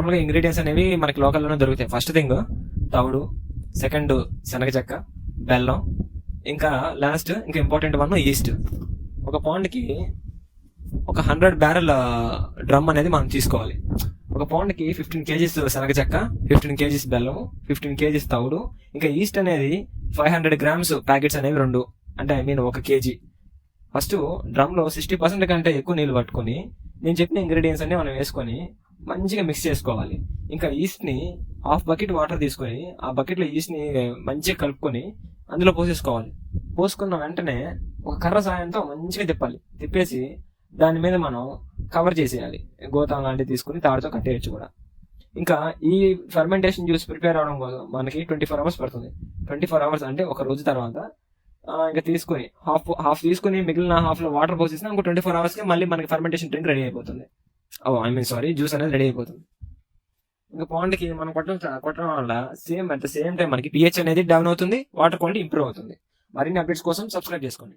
నార్మల్గా ఇంగ్రీడియంట్స్ అనేవి మనకి లోకల్లోనే దొరుకుతాయి. ఫస్ట్ థింగ్ తవుడు, సెకండ్ శనగ చెక్క, బెల్లం, ఇంకా లాస్ట్ ఇంకా ఇంపార్టెంట్ వన్ ఈస్ట్. ఒక పౌండ్కి ఒక 100 బ్యారెల్ డ్రమ్ అనేది మనం తీసుకోవాలి. ఒక పౌండ్కి 15 kgs శనగ చెక్క, 15 kgs బెల్లం, 15 kgs తవుడు, ఇంకా ఈస్ట్ అనేది 500 grams ప్యాకెట్స్ అనేవి 2, అంటే ఐ మీన్ 1 kg. ఫస్ట్ డ్రమ్లో 60% కంటే ఎక్కువ నీళ్ళు పట్టుకొని నేను చెప్పిన ఇంగ్రీడియంట్స్ అన్ని మనం వేసుకొని మంచిగా మిక్స్ చేసుకోవాలి. ఇంకా ఈస్ట్ని హాఫ్ బకెట్ వాటర్ తీసుకొని ఆ బకెట్లో ఈస్ట్ని మంచిగా కలుపుకొని అందులో పోసేసుకోవాలి. పోసుకున్న వెంటనే ఒక కర్ర సాయంతో మంచిగా తిప్పేసి దాని మీద మనం కవర్ చేసేయాలి. గోతాం లాంటివి తీసుకుని తాడుతో కట్టేయచ్చు కూడా. ఇంకా ఈ ఫర్మెంటేషన్ జ్యూస్ ప్రిపేర్ అవడం కోసం మనకి 24 hours పడుతుంది. 24 hours అంటే ఒక రోజు తర్వాత ఇంకా తీసుకుని హాఫ్ తీసుకుని మిగిలిన హాఫ్లో వాటర్ పోసేసినా ఇంకో 24 hours మళ్ళీ మనకి ఫర్మెంటేషన్ డ్రింక్ రెడీ అయిపోతుంది. జ్యూస్ అనేది రెడీ అయిపోతుంది. ఇంకా పౌండ్కి మనం కొట్టడం వల్ల సేమ్ టైం మనకి pH అనేది డౌన్ అవుతుంది, వాటర్ క్వాలిటీ ఇంప్రూవ్ అవుతుంది. మరిన్ని అప్డేట్స్ కోసం సబ్స్క్రైబ్ చేసుకోండి.